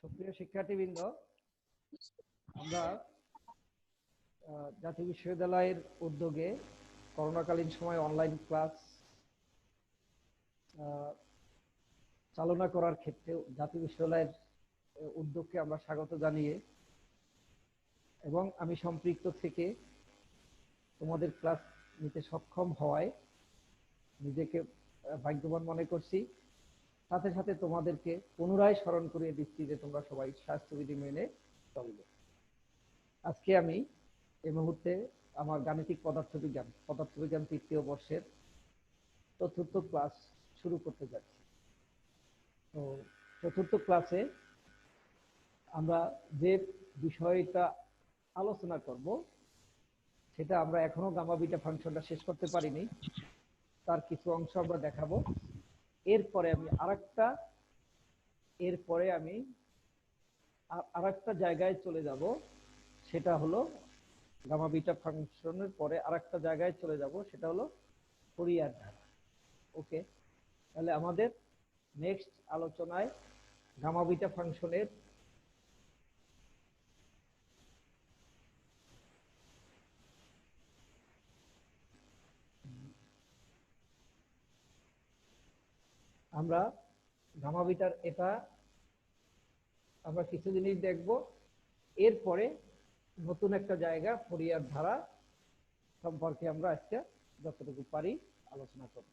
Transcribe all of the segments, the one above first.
সুপ্রিয় শিক্ষার্থীবৃন্দ, আমরা জাতীয় বিশ্ববিদ্যালয়ের উদ্যোগে করোনাকালীন সময় অনলাইন ক্লাস চালনা করার ক্ষেত্রে জাতীয় বিশ্ববিদ্যালয়ের উদ্যোগকে আমরা স্বাগত জানিয়ে এবং আমি সম্পৃক্ত থেকে তোমাদের ক্লাস নিতে সক্ষম হওয়ায় নিজেকে ভাগ্যবান মনে করছি। সাথে সাথে তোমাদেরকে পুনরায় স্মরণ করিয়ে দিচ্ছি যে তোমরা সবাই স্বাস্থ্যবিধি মেনে চলবে। আজকে আমি এই মুহূর্তে আমার গাণিতিক পদার্থবিজ্ঞান তৃতীয় বর্ষের চতুর্থ ক্লাস শুরু করতে যাচ্ছি। তো চতুর্থ ক্লাসে আমরা যে বিষয়টা আলোচনা করব সেটা আমরা এখনো গামা বিটা ফাংশনটা শেষ করতে পারিনি, তার কিছু অংশ আমরা দেখাবো। এরপরে আমি আরেকটা জায়গায় চলে যাব, সেটা হলো গামা বিটা ফাংশনের পরে আরেকটা জায়গায় চলে যাব, সেটা হলো ফুরিয়ার ধারা। ওকে, তাহলে আমাদের নেক্সট আলোচনায় গামা বিটা ফাংশনের আমরা গামা বিটার আমরা কিছু জিনিস দেখব। এরপরে নতুন একটা জায়গা ফুরিয়ার ধারা সম্পর্কে আমরা আজকে যতটুকু পারি আলোচনা করব।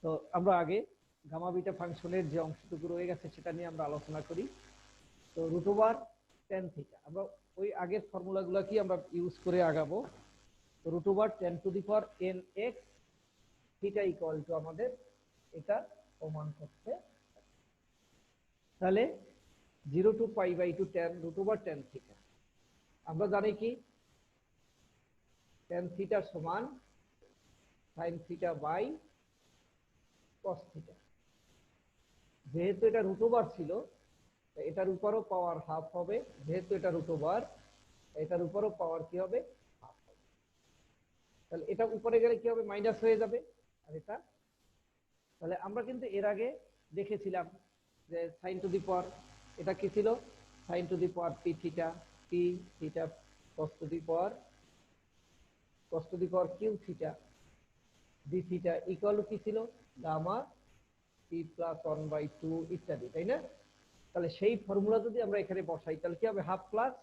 তো আমরা আগে গামা বিটা ফাংশনের যে অংশটুকু রয়ে গেছে সেটা নিয়ে আমরা আলোচনা করি। তো √tan θ, আমরা ওই আগের ফর্মুলাগুলো কি আমরা ইউজ করে আগাবো। তো √tan nx θ ইকুয়াল টু আমাদের এটা প্রমাণ করতে। তাহলে 0 to π/2 tan √tan θ, আমরা জানি কি tan θ সমান sin θ বাই cos θ। যেহেতু এটা √ওভার ছিল, এটার উপরও পাওয়ার হাফ হবে। যেহেতু এটা √ওভার, এটার উপরও পাওয়ার কি হবে, হাফ হবে। তাহলে এটা উপরে গেলে কি হবে, মাইনাস হয়ে যাবে। আর এটা, তাহলে আমরা কিন্তু এর আগে দেখেছিলাম যে sin টু দি পাওয়ার, এটা কি ছিল, sin to the power p θ cos to the power q θ d θ equal কি ছিল, গামা p + 1/2 ইত্যাদি, তাই না? তাহলে সেই ফর্মুলা যদি আমরা এখানে বসাই তাহলে কি হবে, হাফ প্লাস,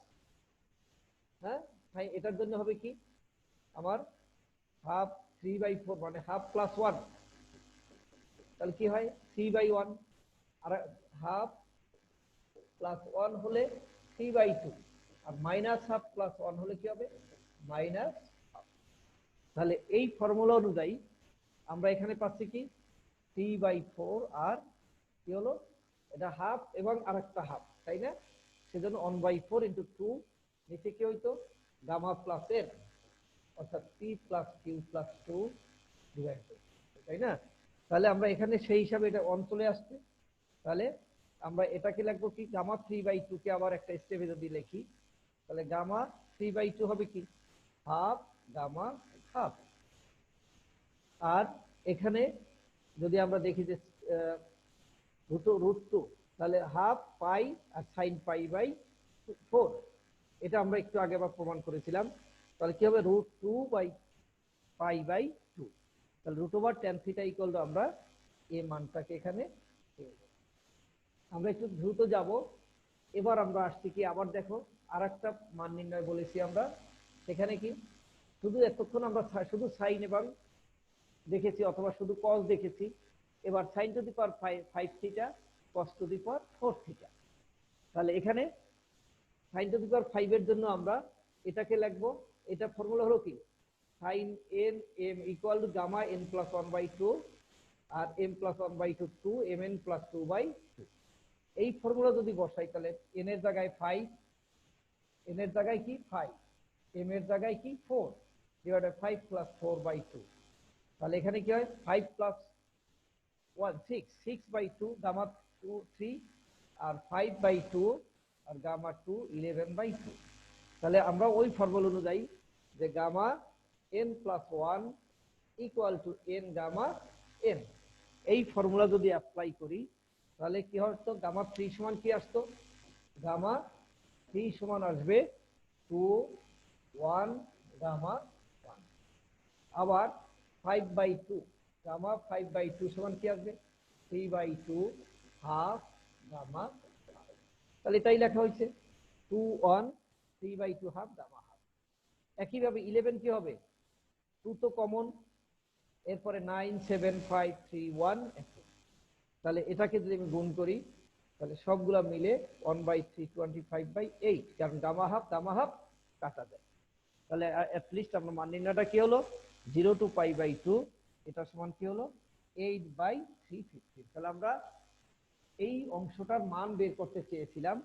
হ্যাঁ, এটার জন্য হবে কি আমার হাফ 3/4 মানে হাফ প্লাস 1, তাহলে কি হয় 3/1, আর হাফ প্লাস 1 হলে 3/2, আর মাইনাস হাফ প্লাস 1 হলে কি হবে, মাইনাস হাফ। তাহলে এই ফর্মুলা অনুযায়ী আমরা এখানে পাচ্ছি কি 3/4, আর কি হলো, এটা হাফ এবং আরেকটা হাফ, তাই না? সেজন্য 1/4 × 2, নিচে কি হইতো, গামা প্লাস n, অর্থাৎ p + q + 2 ডিভাইডেড, তাই না? তাহলে আমরা এখানে সেই হিসাবে এটা 1 চলে আসছে। তাহলে আমরা এটাকে লিখবো কি, গামা 3/2 কে আবার একটা স্টেপে যদি লিখি, তাহলে গামা 3/2 হবে কি, হাফ গামা হাফ। আর এখানে যদি আমরা দেখি যে √2, তাহলে হাফ পাই আর sin π/4, এটা আমরা একটু আগে আবার প্রমাণ করেছিলাম। তাহলে কি হবে, √2/π/2, তাহলে √tan θ ইকুয়াল টু আমরা এই মানটাকে এখানে পেয়ে যাব। আমরা একটু দ্রুত যাব। এবার আমরা আসছি কি, আবার দেখো আরেকটা মান নির্ণয় বলেছি আমরা, সেখানে কি শুধু এতক্ষণ আমরা শুধু সাইন এবং দেখেছি অথবা শুধু cos দেখেছি। এবার sin to the power 5 θ cos to the power 4 θ। তাহলে এখানে sin টু দি পাওয়ার 5 এর জন্য আমরা এটাকে লিখবো, এটা ফর্মুলা হলো কি, sin n m equal to gamma n + 1/2 আর m + 1/2 2 mn + 2/2। এই ফর্মুলা যদি বসাই তাহলে n এর জায়গায় 5, n এর জায়গায় কি 5, m এর জায়গায় কি 4, ডিভাইডেড 5 + 4/2। তাহলে এখানে কি হয়, 5 + 1 6/2, গামা 2 3, আর 5/2 আর গামা 2 11/2। তাহলে আমরা ওই ফর্মুলা অনুযায়ী যে gamma n + 1 equal to n gamma n, এই ফর্মুলা যদি অ্যাপ্লাই করি তাহলে কি হতো, গামা 3 সমান কি আসতো, গামা 3 সমান আসবে 2 1 গামা 1। আবার 5/2, গামা 5/2 সমান কি আসবে, 3/2 হাফ গামা। তাহলে এটাই লেখা হয়েছে 2 1 3/2 হাফ গামা হাফ। একইভাবে 11 কি হবে, 2 তো কমন, এরপরে 9 7 5 3 1। তাহলে এটাকে যদি আমি গুণ করি তাহলে সবগুলা মিলে 1/3 25/8, কারণ গামা হাফ কাটা যায়। তাহলে অ্যাটলিস্ট আমরা মান নির্ণয়টা কি হলো, 0 to π/2, এটা সমান কি হলো 8/315। তাহলে আমরা এই অংশটার মান বের করতে চেয়েছিলাম,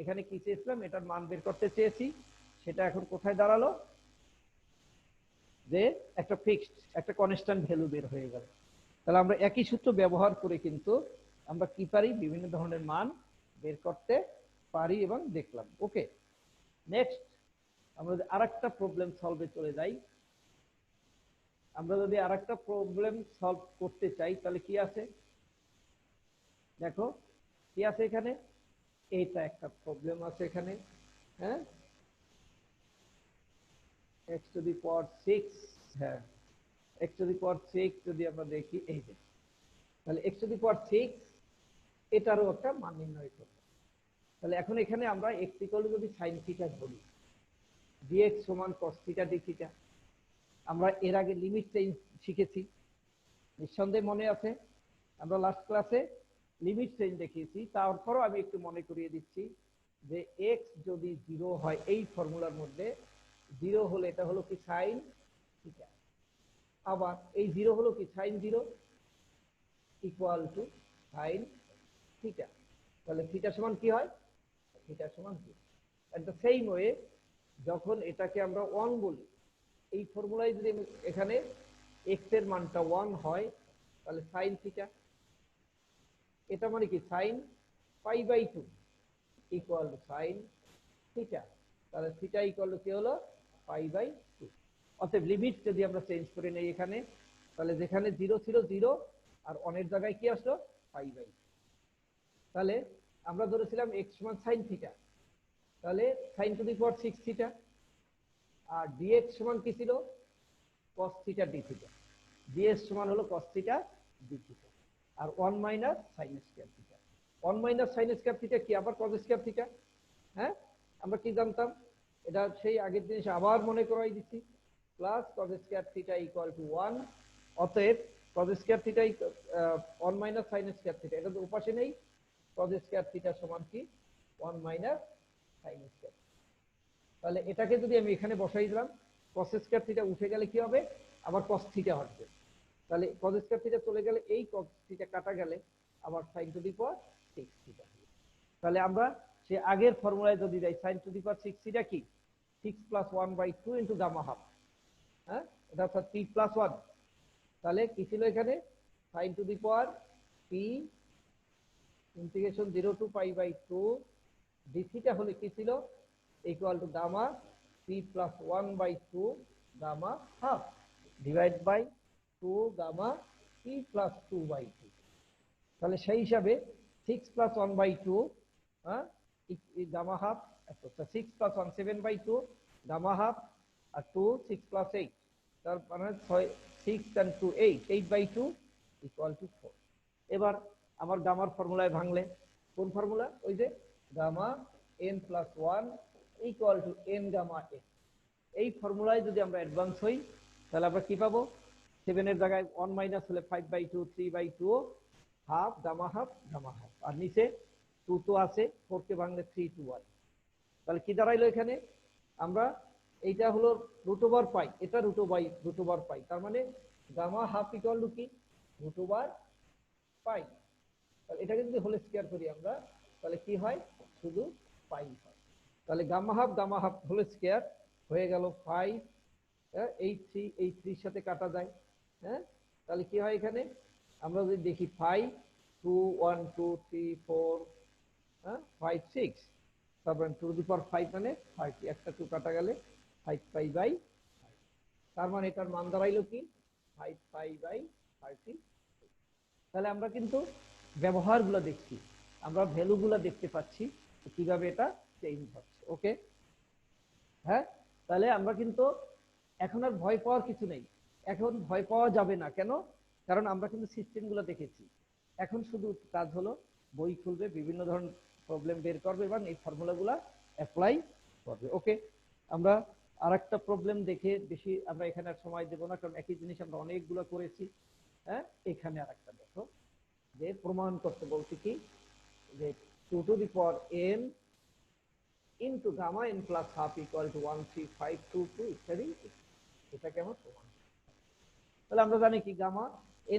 এখানে কি চেয়েছিলাম, এটার মান বের করতে চেয়েছি, সেটা এখন কোথায় দাঁড়ালো, যে একটা ফিক্সড, একটা কনস্ট্যান্ট ভ্যালু বের হয়ে গেল। তাহলে আমরা একই সূত্র ব্যবহার করে কিন্তু আমরা কি পারি, বিভিন্ন ধরনের মান বের করতে পারি এবং দেখলাম। ওকে, নেক্সট আমরা যদি আরেকটা প্রবলেম সলভে চলে যাই, আমরা যদি আরেকটা প্রবলেম সলভ করতে চাই তাহলে কি আছে, দেখো কি আছে এখানে, এইটা একটা প্রবলেম আছে এখানে, হ্যাঁ, x টু দি পাওয়ার 6, হ্যাঁ x টু দি পাওয়ার 6 যদি আমরা দেখি, এই যে তাহলে x টু দি পাওয়ার 6 এটারও একটা মান নির্ণয় করব। তাহলে এখন এখানে আমরা x ইকুয়াল যদি sin থিটা ধরি, dx সমান cos থিটা d থিটা, আমরা এর আগে লিমিট চেঞ্জ শিখেছি নিঃসন্দেহে মনে আছে, আমরা লাস্ট ক্লাসে লিমিট চেঞ্জ দেখিয়েছি। তারপরও আমি একটু মনে করিয়ে দিচ্ছি যে x যদি 0 হয় এই ফর্মুলার মধ্যে, 0 হলে এটা হলো কি sin থিটা, আবার এই 0 হলো কি sin 0 equal to sin theta. তাহলে থিটা সমান কি হয়, থিটা সমান কি। এট দ্য সেম ওয়ে যখন এটাকে আমরা 1 বলি, এই ফর্মুলায় যদি এখানে x এর মানটা 1 হয় তাহলে sin থিটা, এটা মানে কি sin π/2 equal to sin theta. তাহলে থিটা ইকুয়াল টু কি হলো π/2। অতএব লিমিট যদি আমরা চেঞ্জ করে নেই এখানে, তাহলে যেখানে 0 ছিল 0 আর অনেক জায়গায় কি আসলো π/2। তাহলে আমরা ধরেছিলাম x সমান sin থিটা, তাহলে sin to the power 6 theta, আর dx সমান কি ছিল cos থিটা d থিটা, ds সমান হলো cos থিটা d থিটা, আর 1 minus sin square theta. 1 minus sin square theta কি আবার cos স্কয়ার থিটা, হ্যাঁ আমরা কি জানতাম, এটা সেই আগের জিনিস আবার মনে করাই দিচ্ছি, plus cos square theta equal to 1। অতএব cos square theta 1 minus sin square theta, এটা তো উপাশে নেই, cos স্কয়ার থিটা সমান কি 1 মাইনাস sin স্কয়ার। তাহলে এটাকে যদি আমি এখানে বসাই দিলাম, cos স্কয়ার থিটা উঠে গেলে কি হবে, আবার cos থিটা হবে। তাহলে cos স্কয়ার থিটা চলে গেলে এই cos থিটা কাটা গেলে আবার sin to the power 6 theta. তাহলে আমরা সে আগের ফর্মুলায় যদি যাই, sin to the power 6 theta কি 6 প্লাস 1/2 ইনটু গামা হাফ, হ্যাঁ এটা অর্থাৎ p প্লাস 1। তাহলে কি ছিল এখানে sin to the power p integration 0 to π/2 d theta হলে কি ছিল equal to gamma p plus 1/2 gamma half divide by 2 gamma p plus 2/2। তাহলে সেই হিসাবে 6 প্লাস 1/2, হ্যাঁ গামা হাফ, আচ্ছা 6 প্লাস 1 7/2 গামা হাফ, আর 2 6 প্লাস 8, তার মানে 6 and 2 8, 8/2 ইকুয়াল টু 4। এবার আমার গামার ফর্মুলায় ভাঙলে, কোন ফর্মুলা, ওই যে gamma n plus 1 equal to n gamma n। এই ফর্মুলায় যদি আমরা অ্যাডভান্স হই তাহলে আমরা কি পাবো, 7 এর জায়গায় 1 মাইনাস হলে 5/2 3/2 half gamma half gamma half, আর নিচে 2 তো আছে, 4 কে ভাঙলে 3 2 1। তাহলে কি দাঁড়াইলো এখানে, আমরা এইটা হলো √π, এটা √π, তার মানে গামা হাফ ইকুয়াল টু কি √π। তাহলে এটাকে যদি হোল স্কয়ার করি আমরা তাহলে কি হয়, শুধু পাই হয়। তাহলে গামা হাফ হোল স্কয়ার হয়ে গেল 5, এই 3 সাথে কাটা যায়, হ্যাঁ তাহলে কি হয় এখানে আমরা যদি দেখি 5 2 1 2 3 4, হ্যাঁ 5 6, তারপর 2 টু দি পাওয়ার 5 মানে 30, একটা 2 কাটা গেলে 5π/5। তার মানে এটার মান দাঁড়াইলো কি 5π/30। তাহলে আমরা কিন্তু ব্যবহারগুলো দেখছি, আমরা ভ্যালুগুলো দেখতে পাচ্ছি কিভাবে এটা চেঞ্জ হচ্ছে। ওকে, হ্যাঁ, তাহলে আমরা কিন্তু এখন আর ভয় পাওয়ার কিছু নেই। এখন ভয় পাওয়া যাবে না, কেন? কারণ আমরা কিন্তু সিস্টেমগুলো দেখেছি। এখন শুধু কাজ হলো বই খুলবে, বিভিন্ন ধরনের প্রবলেম বের করবে এবং এই ফর্মুলাগুলা অ্যাপ্লাই করবে। ওকে, আমরা আরেকটা প্রবলেম দেখে বেশি আমরা এখানে আর সময় দেব না, কারণ একই জিনিস আমরা অনেকগুলো করেছি। হ্যাঁ, এখানে আরেকটা দেখো, যে প্রমাণ করতে বলছি কি, যে 2 to the power n into gamma n plus half equal to 13522 ইত্যাদি। এটাকে আমরা প্রমাণ, তাহলে আমরা জানি কি gamma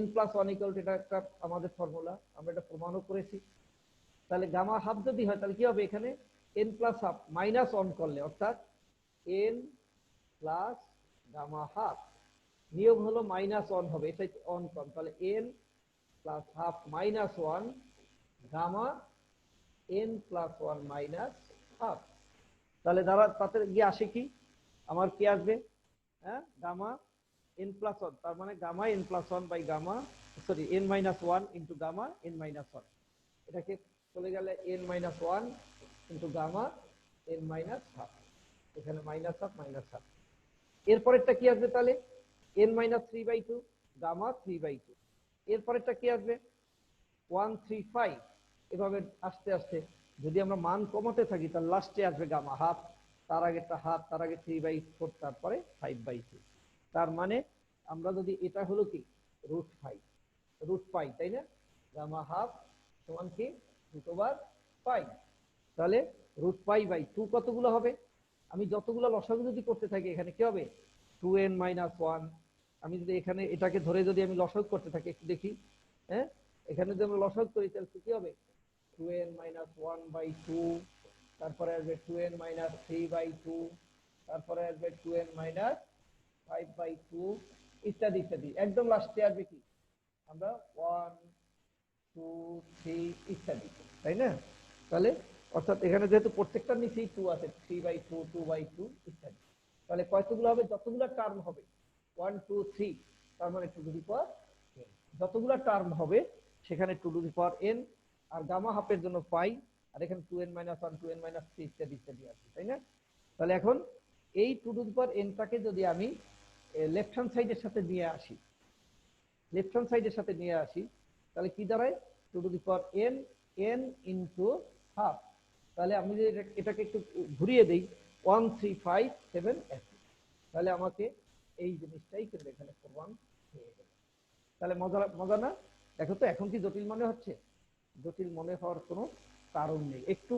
n plus 1 equal to, এটা একটা আমাদের ফর্মুলা, আমরা এটা প্রমাণও করেছি। তাহলে গামা হাফ যদি হয় তাহলে কি হবে, এখানে n প্লাস হাফ মাইনাস 1 করলে, অর্থাৎ n প্লাস গামা হাফ, নিয়ম হলো মাইনাস 1 হবে, এটাই অন কম, তাহলে n plus half minus 1 gamma n plus 1 minus half. তাহলে দ্বারা তাতে গিয়ে আসে কি, আমার কি আসবে, হ্যাঁ, গামা n প্লাস 1, তার মানে gamma n plus 1 by gamma, sorry n minus 1 into gamma n minus 1, এটাকে চলে গেলে n minus 1 into gamma n minus half, এখানে মাইনাস হাফ মাইনাস হাফ। এরপরেরটা কি আসবে তাহলে, n মাইনাস 3/2 গামা 3/2। এরপরেরটা কি আসবে 135, এভাবে আস্তে আস্তে যদি আমরা মান কমাতে থাকি তাহলে লাস্টে আসবে গামা হাফ, তার আগেরটা হাফ, তার আগে 3/4, তারপরে 5/2। তার মানে আমরা যদি, এটা হলো কি √5, তাই না, গামা হাফ সমান কি √5, তাহলে √5/2 কতগুলো হবে, আমি যতগুলো লসাগু যদি করতে থাকি এখানে কি হবে 2n-1। আমি যদি এখানে এটাকে ধরে যদি আমি লসাগু করতে থাকি, একটু দেখি, হ্যাঁ, এখানে যদি আমরা লসাগু করি তাহলে কি হবে 2n-1/2, তারপরে আসবে 2n-3/2, তারপরে আসবে 2n-5/2 ইত্যাদি ইত্যাদি, একদম লাস্টে আসবে কি আমরা 1 2 3 ইত্যাদি, তাই না? তাহলে অর্থাৎ এখানে যেহেতু প্রত্যেকটার নিচেই 2 আছে, 3/2 2/2 ইত্যাদি, তাহলে কয়গুলো হবে, যতগুলো টার্ম হবে 1 2 3, তার মানে 2 টু দি পাওয়ার n, যতগুলো টার্ম হবে সেখানে 2 টু দি পাওয়ার n, আর গামা হাফের জন্য পাই, আর এখানে 2n-1 2n-3 ইত্যাদি ইত্যাদি আছে, তাই না? তাহলে এখন এই 2 টু দি পাওয়ার n টাকে যদি আমি লেফট হ্যান্ড সাইডের সাথে নিয়ে আসি, লেফট হ্যান্ড সাইডের সাথে নিয়ে আসি, তাহলে কি দাঁড়ায় 2 to the power n, n into half. তাহলে আমি যদি এটাকে একটু ঘুরিয়ে দেই 1357, তাহলে আমাকে এই জিনিসটাই কিন্তু এখানে প্রমাণ হয়ে গেল। তাহলে মজা মজা না? দেখো তো এখন কি জটিল মনে হচ্ছে? জটিল মনে হওয়ার কোনো কারণ নেই, একটু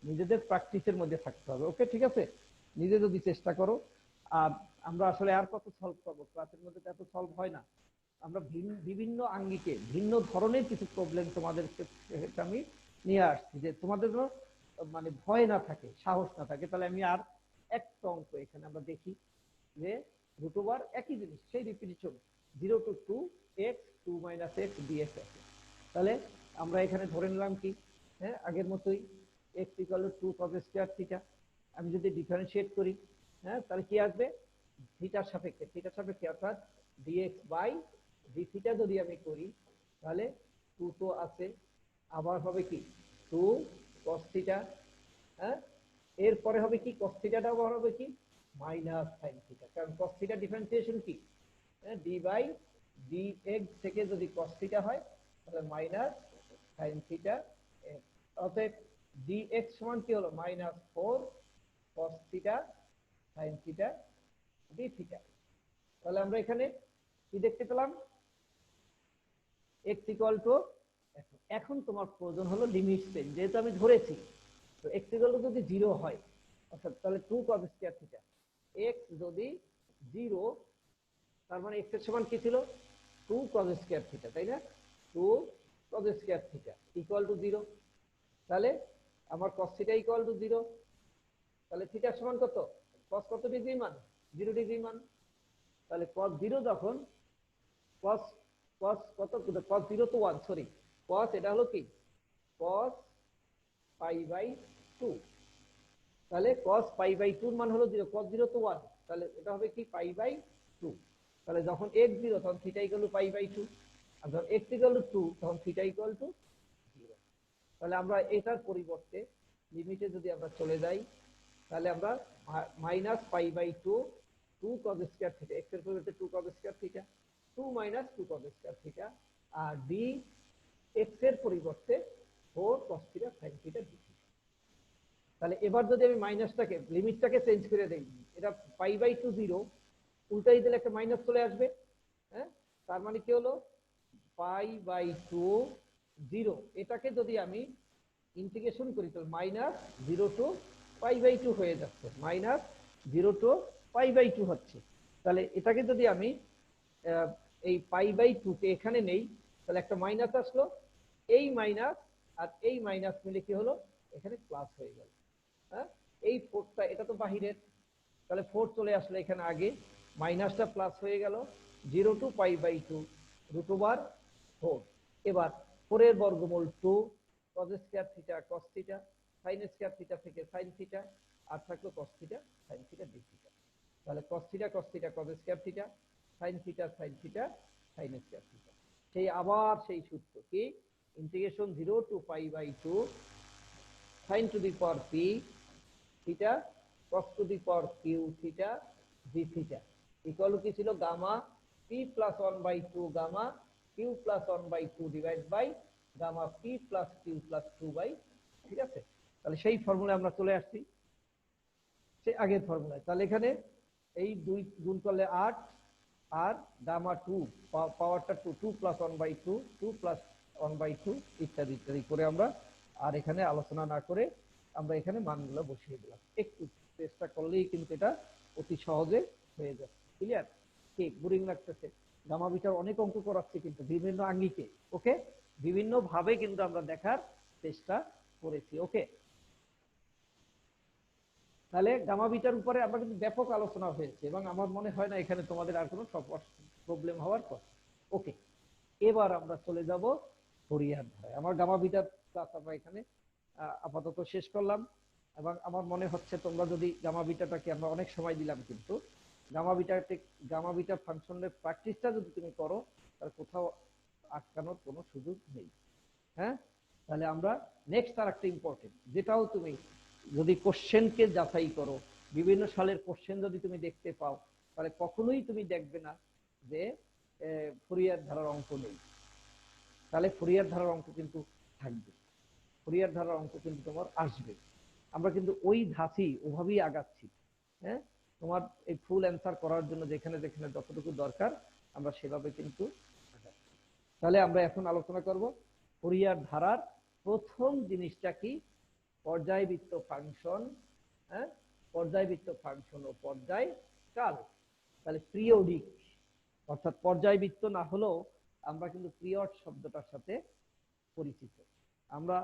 নিজেদের প্র্যাকটিসের মধ্যে থাকতে হবে। ওকে, ঠিক আছে, নিজে যদি চেষ্টা করো। আর আমরা আসলে আর কত সলভ করবো, ক্লাসের মধ্যে এত সলভ হয় না, আমরা বিভিন্ন আঙ্গিকে ভিন্ন ধরনের কিছু প্রবলেম তোমাদেরকে আমি নিয়ে আসছি, যে তোমাদের মানে ভয় না থাকে, সাহস না থাকে। তাহলে আমি আর একটা অঙ্ক এখানে আমরা দেখি, যে √, একই জিনিস, সেই repetition, 0 to 2 x 2 - x dx আছে। তাহলে আমরা এখানে ধরে নিলাম কি, হ্যাঁ, আগের মতোই x = 2 cos² থিটা। আমি যদি ডিফারেন্সিয়েট করি, হ্যাঁ, তাহলে কি আসবে, থিটার সাপেক্ষে অর্থাৎ dx/d θ যদি আমি করি, তাহলে 2 তো আছে, আবার হবে কি 2 cos θ, হ্যাঁ, এরপরে হবে কি cos θ আবার হবে কি মাইনাস sin θ, কারণ cos θ ডিফারেন্সিয়েশন কি, হ্যাঁ, d/dx থেকে যদি cos θ হয় তাহলে মাইনাস sin θ, অতএব dx সমান কি হলো -4 cos θ sin θ dθ। তাহলে আমরা এখানে কি দেখতে পেলাম, x ইকুয়াল টু, এখন তোমার প্রয়োজন হলো লিমিট চেঞ্জ, যেহেতু আমি ধরেছি, তো x ইকুয়াল টু যদি 0 হয়, অর্থাৎ তাহলে 2 cos² θ, x যদি 0, তার মানে x এর সমান কি ছিল 2 cos² θ, তাই না, 2 cos² θ ইকুয়াল টু 0। তাহলে আমার cos θ ইকুয়াল টু 0, তাহলে থিটার সমান কত, cos কত ডিগ্রি মান, 0 ডিগ্রি মান। তাহলে cos 0 যখন, cos cos কত, cos 0 to 1, সরি, cos এটা হলো কি cos π/2, তাহলে cos π/2 এর মান হলো 0, cos 0 to 1, তাহলে এটা হবে কি π/2। তাহলে যখন x 0 তখন θ = π/2, আর যখন x = 2 তখন θ = তাহলে আমরা এটার পরিবর্তে লিমিটে যদি আমরা চলে যাই, তাহলে আমরা minus pi by two, two cos square theta, x এর পরিবর্তে two cos square theta, two minus two cos square theta, আর ডি এক্স এর পরিবর্তে four cos theta sine theta d. তাহলে এবার যদি আমি মাইনাসটাকে লিমিটটাকে চেঞ্জ করে দেই, এটা পাই বাই টু জিরো, উল্টাই দিলে একটা মাইনাস চলে আসবে। হ্যাঁ, তার মানে কি হলো, পাই বাই টু জিরো, এটাকে যদি আমি ইন্টিগ্রেশন করি তাহলে minus zero to pi by two হয়ে যাচ্ছে, minus zero to pi by two হচ্ছে। তাহলে এটাকে যদি আমি এই পাই বাই টু কে এখানে নেই, তাহলে একটা মাইনাস আসলো, এই মাইনাস আর এই মাইনাস মিলে কি হলো, এখানে প্লাস হয়ে গেল। হ্যাঁ, এই ফোরটা এটা তো বাহিরের, তাহলে ফোর চলে আসলো এখানে আগে, মাইনাসটা প্লাস হয়ে গেল, zero to pi by two root over four. এবার ফোরের বর্গমূল two, cos square theta cos theta, sine square theta থেকে সাইন থিটা, আর থাকলো cos theta sine theta d theta. তাহলে cos theta cos theta cos square theta, sine theta sine theta sine square theta. সেই আবার সেই সূত্র কি, integration zero to pi by two sine to the power p theta cos to the power q theta d theta equal কি ছিল, gamma p plus one by two gamma q plus one by two divide by gamma p plus q plus two by. ঠিক আছে, তাহলে সেই ফর্মুলায় আমরা চলে আসছি, সেই আগের ফর্মুলায়। তাহলে এখানে এই দুই গুণ করলে 8, আর গামা টু পাওয়ারটা two, two plus one by two, two plus one by two ইত্যাদি ইত্যাদি করে আমরা আর এখানে আলোচনা না করে আমরা এখানে মানগুলো বসিয়ে দিলাম। একটু চেষ্টা করলেই কিন্তু এটা অতি সহজে হয়ে যাচ্ছে। ক্লিয়ার? ঠিক বোরিং লাগতেছে? গামা বিটার অনেক অঙ্ক করাচ্ছে কিন্তু বিভিন্ন আঙ্গিকে। ওকে, বিভিন্ন ভাবে কিন্তু আমরা দেখার চেষ্টা করেছি। ওকে, তাহলে গামা বিটার উপরে আমরা কিন্তু ব্যাপক আলোচনা হয়েছে এবং আমার মনে হয় না এখানে তোমাদের আর কোনো প্রবলেম হওয়ার কথা। ওকে, এবার আমরা চলে যাব ফোরিয়ার ধারায়। আমার গামা বিটার ক্লাস আমরা এখানে আপাতত শেষ করলাম এবং আমার মনে হচ্ছে তোমরা যদি গামা বিটাটাকে আমরা অনেক সময় দিলাম, কিন্তু গামা বিটা ফাংশনের প্র্যাকটিসটা যদি তুমি করো তাহলে কোথাও আটকানোর কোনো সুযোগ নেই। হ্যাঁ, তাহলে আমরা নেক্সট আর একটা ইম্পর্টেন্ট, যেটাও তুমি যদি কোশ্চেনকে যাচাই করো, বিভিন্ন সালের কোশ্চেন যদি তুমি দেখতে পাও, তাহলে কখনোই তুমি দেখবে না যে ফুরিয়ার ধারার অঙ্ক নেই। তাহলে ফুরিয়ার ধারার অঙ্ক কিন্তু থাকবে, ফুরিয়ার ধারার অঙ্ক কিন্তু তোমার আসবে। আমরা কিন্তু ওই ধাঁচি ওভাবেই আগাচ্ছি। হ্যাঁ, তোমার এই ফুল অ্যান্সার করার জন্য যেখানে যেখানে যতটুকু দরকার আমরা সেভাবে কিন্তু আগাচ্ছি। তাহলে আমরা এখন আলোচনা করব ফুরিয়ার ধারার প্রথম জিনিসটা কি, পর্যায়বৃত্ত ফাংশন। হ্যাঁ, পর্যায়বৃত্ত ফাংশন ও পর্যায় কাল। তাহলে পিরিয়ডিক, অর্থাৎ পর্যায়বৃত্ত না হলেও আমরা কিন্তু পিরিয়ড শব্দটার সাথে পরিচিত। আমরা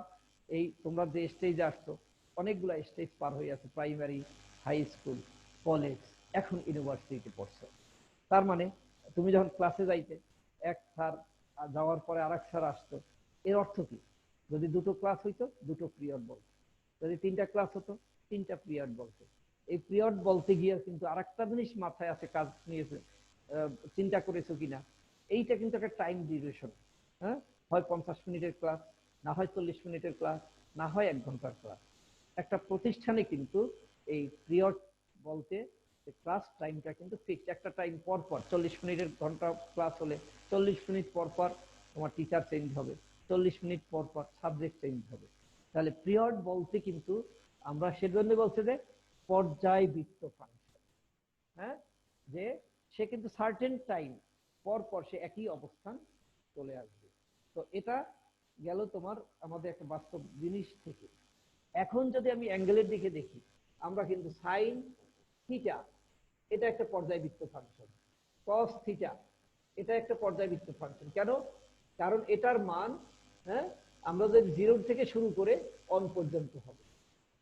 এই তোমরা যে স্টেজে আসছো, অনেকগুলো স্টেজ পার হয়ে আছে, প্রাইমারি, হাই স্কুল, কলেজ, এখন ইউনিভার্সিটিতে পড়ছো। তার মানে তুমি যখন ক্লাসে যাইতে এক স্যার যাওয়ার পরে আরেক স্যার আসতো, এর অর্থ কি? যদি দুটো ক্লাস হইতো দুটো পিরিয়ড বলতো, যদি তিনটা ক্লাস হতো তিনটা পিরিয়ড বলতো। এই পিরিয়ড বলতে গিয়ে কিন্তু আরেকটা জিনিস মাথায় আছে, কাজ নিয়েছে চিন্তা করেছো কিনা, এইটা কিন্তু একটা টাইম ডিউরেশন। হ্যাঁ, হয় 50 মিনিটের ক্লাস, না হয় 40 মিনিটের ক্লাস, না হয় 1 ঘন্টার ক্লাস। একটা প্রতিষ্ঠানে কিন্তু এই পিরিয়ড বলতে ক্লাস টাইমটা কিন্তু ফিক্সড, একটা টাইম পর পর 40 মিনিটের ঘন্টা ক্লাস হলে 40 মিনিট পর পর তোমার টিচার চেঞ্জ হবে, 40 মিনিট পর পর সাবজেক্ট চেঞ্জ হবে। তাহলে পিরিয়ড বলতে কিন্তু আমরা সেজন্য বলছে যে পর্যায়বৃত্ত ফাংশন। হ্যাঁ, যে সে কিন্তু সার্টেন টাইম পর পর সে একই অবস্থান চলে আসবে। তো এটা গেল তোমার আমাদের একটা বাস্তব জিনিস থেকে। এখন যদি আমি অ্যাঙ্গেলের দিকে দেখি, আমরা কিন্তু সাইন থিটা এটা একটা পর্যায়বৃত্ত ফাংশন, কস থিটা এটা একটা পর্যায়বৃত্ত ফাংশন। কেন? কারণ এটার মান, হ্যাঁ, আমরা যদি জিরো থেকে শুরু করে অন পর্যন্ত হবে,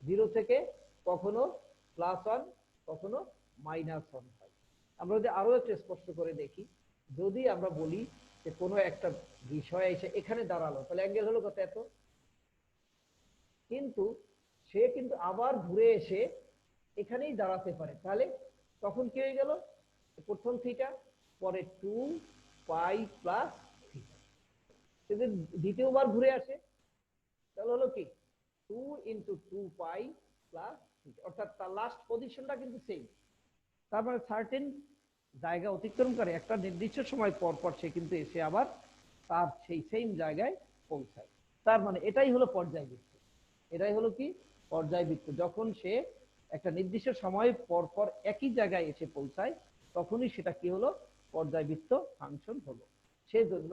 জিরো থেকে কখনো প্লাস ওয়ান কখনো মাইনাস ওয়ান হয়। আমরা যদি আরো একটু স্পষ্ট করে দেখি, যদি আমরা বলি যে কোনো একটা বিষয় এসে এখানে দাঁড়ালো, তাহলে অ্যাঙ্গেল হলো কত? এত। কিন্তু সে কিন্তু আবার ঘুরে এসে এখানেই দাঁড়াতে পারে, তাহলে তখন কি হয়ে গেল? প্রথম থিটা, পরে টু পাই প্লাস থিটা। যদি দ্বিতীয়বার ঘুরে আসে তাহলে হলো কি 2 × 2 পাই প্লাস, অর্থাৎ তার লাস্ট পজিশনটা কিন্তু সেম। তারপরে সার্টেন জায়গা অতিক্রম করে একটা নির্দিষ্ট সময় পর পর সে কিন্তু এসে আবার তার সেই সেম জায়গায় পৌঁছায়। তার মানে এটাই হলো পর্যায়বৃত্ত। এটাই হলো কি পর্যায়বৃত্ত, যখন সে একটা নির্দিষ্ট সময় পর পর একই জায়গায় এসে পৌঁছায় তখনই সেটা কি হলো পর্যায়বৃত্ত ফাংশন হলো। সেজন্য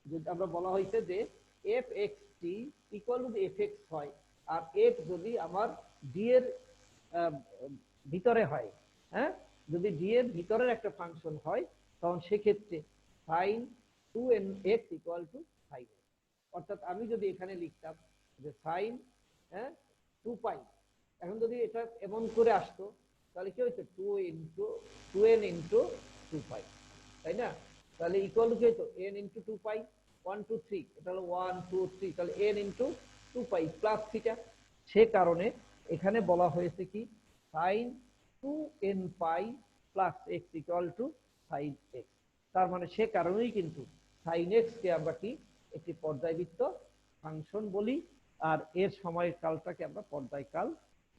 যদি আমরা বলা হয়েছে যে F x T equal to F x হয়, আর এফ যদি আমার ডি এর ভিতরে হয়, হ্যাঁ, যদি ডি এর ভিতরের একটা ফাংশন হয় তখন সেক্ষেত্রে sine 2nx equal to sine x. অর্থাৎ আমি যদি এখানে লিখতাম যে সাইন, হ্যাঁ, 2 পাই, এখন যদি এটা এমন করে আসতো তাহলে কি হইতো 2n × 2পাই, তাই না? তাহলে ইকুয়াল টু কি হইতো n × 2পাই, 1 2 3, এটা হলো 1 2 3, তাহলে n × 2পাই প্লাস থিটা। সে কারণে এখানে বলা হয়েছে কি sine 2n pi plus x equal to sine x. তার মানে সে কারণেই কিন্তু সাইন এক্স কে আমরা কি একটি পর্যায়বৃত্ত ফাংশন বলি, আর এর সময়ের কালটাকে আমরা পর্যায়কাল